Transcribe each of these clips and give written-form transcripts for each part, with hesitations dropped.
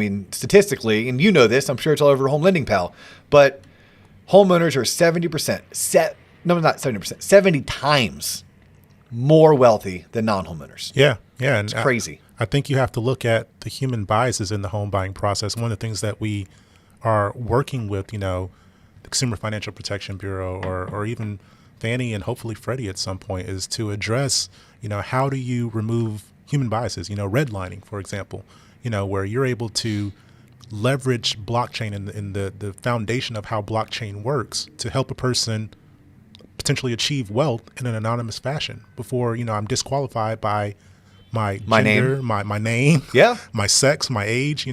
mean, statistically, and you know this, I'm sure it's all over Home Lending Pal, but homeowners are 70%, no, not 70%, 70 times more wealthy than non-homeowners. Yeah. Yeah. And it's crazy. I think you have to look at the human biases in the home buying process. One of the things that we are working with, the Consumer Financial Protection Bureau or even Fannie and hopefully Freddie at some point is to address, how do you remove human biases, redlining, for example, where you're able to leverage blockchain in the foundation of how blockchain works to help a person potentially achieve wealth in an anonymous fashion before, I'm disqualified by my gender, name. my name, Yeah, my sex, my age,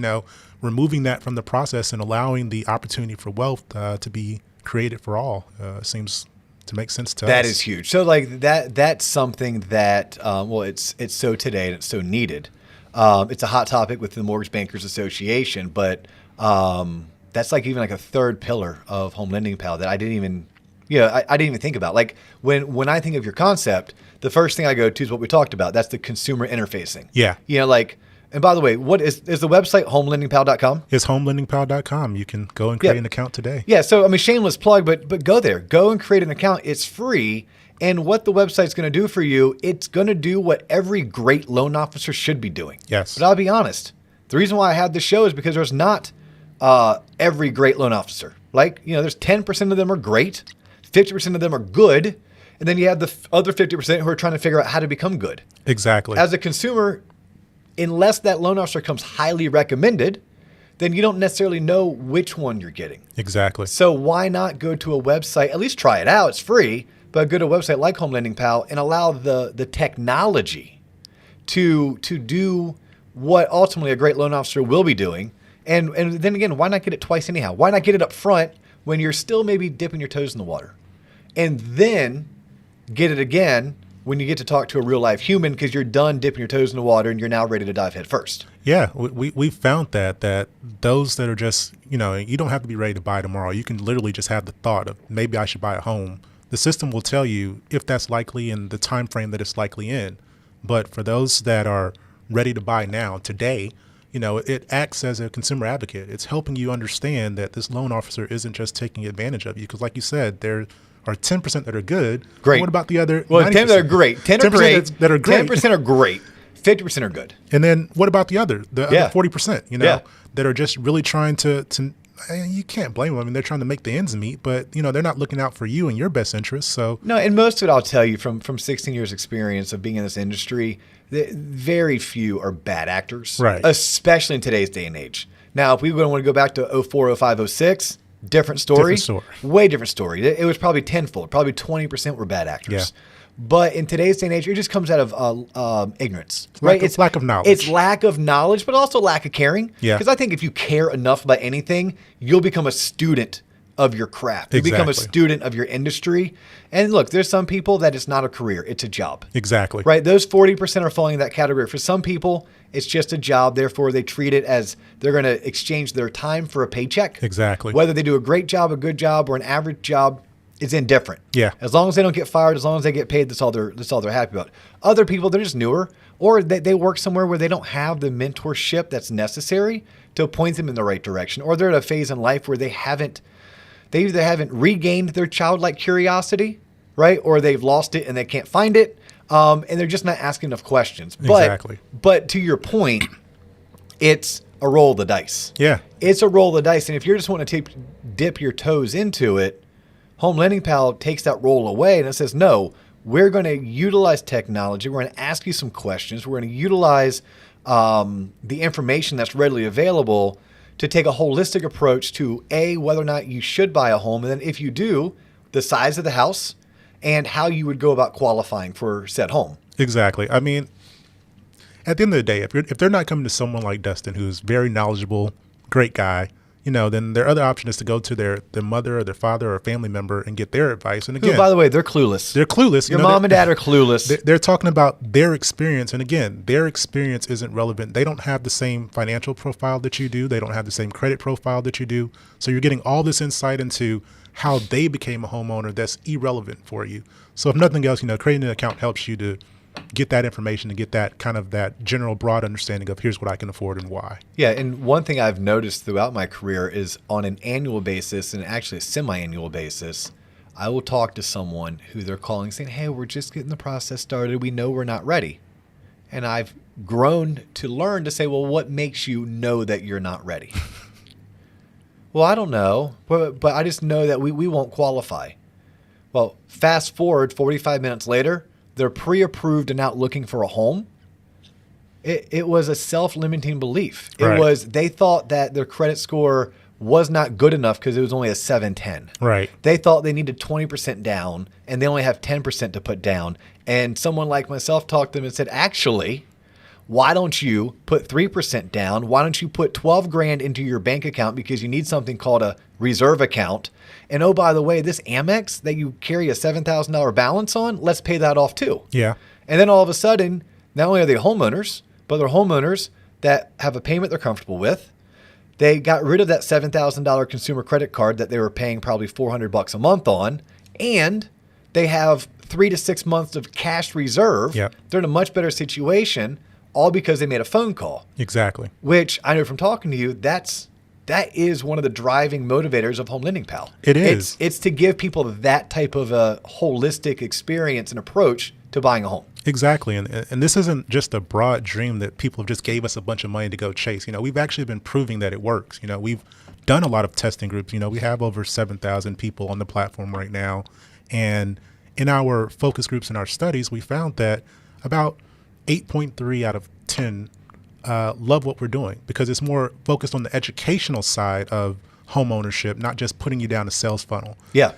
removing that from the process and allowing the opportunity for wealth to be created for all seems to make sense to us. that is huge. So like that's something that, it's so today and it's so needed. It's a hot topic with the Mortgage Bankers Association, but that's like even like a third pillar of Home Lending Pal that I didn't even, I didn't even think about. Like when I think of your concept, the first thing I go to is what we talked about. That's the consumer interfacing. Yeah. And by the way, what is the website homelendingpal.com? It's homelendingpal.com. You can go and create an account today. Yeah. So, I mean, shameless plug, but go there, go and create an account. It's free. And what the website's going to do for you, it's going to do what every great loan officer should be doing. Yes. But I'll be honest. The reason why I had this show is because there's not every great loan officer. Like, there's 10% of them are great. 50% of them are good. And then you have the other 50% who are trying to figure out how to become good. Exactly. As a consumer, unless that loan officer comes highly recommended, then you don't necessarily know which one you're getting. Exactly. So why not go to a website, at least try it out, it's free, but go to a website like Home Lending Pal and allow the technology to do what ultimately a great loan officer will be doing. And then again, why not get it twice anyhow? Why not get it up front when you're still maybe dipping your toes in the water? And then get it again when you get to talk to a real life human because you're done dipping your toes in the water and you're now ready to dive head first. Yeah, we found that those that are just, you don't have to be ready to buy tomorrow. You can literally just have the thought of maybe I should buy a home. The system will tell you if that's likely and the time frame that it's likely in. But for those that are ready to buy now, today, it acts as a consumer advocate. It's helping you understand that this loan officer isn't just taking advantage of you. Because like you said, there are 10% that are good. Great. What about the other 90%? 10 that are great. 10 are great. That are great. 10% are great. 50% are good. And then what about the other 40%, that are just really trying to you can't blame them. I mean, they're trying to make the ends meet, but they're not looking out for you and your best interests. So no, and most of it, I'll tell you from 16 years experience of being in this industry, very few are bad actors, right? Especially in today's day and age. Now, if we want to go back to 04, 05, 06, different story. Way different story. It was probably tenfold. Probably 20% were bad actors. Yeah. But in today's day and age, it just comes out of ignorance, right? It's lack of knowledge. It's lack of knowledge, but also lack of caring. Yeah. Because I think if you care enough about anything, you'll become a student of your craft. You become a student of your industry. And look, there's some people that it's not a career, it's a job. Exactly. Right? Those 40% are falling in that category. For some people, it's just a job. Therefore, they treat it as they're going to exchange their time for a paycheck. Exactly. Whether they do a great job, a good job, or an average job is indifferent. Yeah. As long as they don't get fired, as long as they get paid, that's all they're happy about. Other people, they're just newer, or they work somewhere where they don't have the mentorship that's necessary to point them in the right direction, or they're at a phase in life where they either haven't regained their childlike curiosity, right, or they've lost it and they can't find it, and they're just not asking enough questions. Exactly. But to your point, it's a roll of the dice. Yeah. It's a roll of the dice, and if you're just wanting to dip your toes into it, Home Lending Pal takes that role away and it says, no, we're going to utilize technology. We're going to ask you some questions. We're going to utilize the information that's readily available to take a holistic approach to whether or not you should buy a home. And then if you do, the size of the house and how you would go about qualifying for said home. Exactly. I mean, at the end of the day, if they're not coming to someone like Dustin, who's very knowledgeable, great guy, then their other option is to go to their mother or their father or family member and get their advice. And again, by the way, they're clueless. They're clueless. Your mom and dad are clueless. They're talking about their experience. And again, their experience isn't relevant. They don't have the same financial profile that you do. They don't have the same credit profile that you do. So you're getting all this insight into how they became a homeowner that's irrelevant for you. So if nothing else, creating an account helps you to get that information and get that kind of that general broad understanding of here's what I can afford and why. Yeah, and one thing I've noticed throughout my career is on an annual basis and actually a semi-annual basis, I will talk to someone who they're calling saying, hey, we're just getting the process started. We know we're not ready. And I've grown to learn to say, well, what makes you know that you're not ready? Well, I don't know, but I just know that we won't qualify. Well, fast forward 45 minutes later, they're pre-approved and out looking for a home. It was a self-limiting belief. It Right. was, they thought that their credit score was not good enough because it was only a 710. Right. They thought they needed 20% down and they only have 10% to put down. And someone like myself talked to them and said, actually, why don't you put 3% down? Why don't you put 12 grand into your bank account because you need something called a reserve account? And oh, by the way, this Amex that you carry a $7,000 balance on, let's pay that off too. Yeah. And then all of a sudden, not only are they homeowners, but they're homeowners that have a payment they're comfortable with. They got rid of that $7,000 consumer credit card that they were paying probably $400 a month on, and they have 3 to 6 months of cash reserve. Yep. They're in a much better situation, all because they made a phone call. Exactly. Which I know from talking to you, that is one of the driving motivators of Home Lending Pal. It is. It's to give people that type of a holistic experience and approach to buying a home. Exactly. And this isn't just a broad dream that people just gave us a bunch of money to go chase. We've actually been proving that it works. We've done a lot of testing groups. We have over 7,000 people on the platform right now. And in our focus groups and our studies, we found that about 8.3 out of 10 love what we're doing because it's more focused on the educational side of home ownership, not just putting you down a sales funnel. Yeah.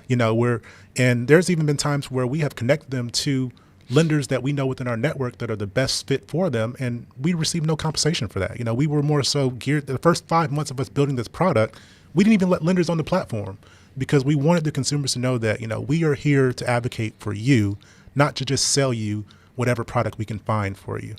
And there's even been times where we have connected them to lenders that we know within our network that are the best fit for them, and we receive no compensation for that. We were more so geared the first 5 months of us building this product. We didn't even let lenders on the platform because we wanted the consumers to know that, we are here to advocate for you, not to just sell you whatever product we can find for you.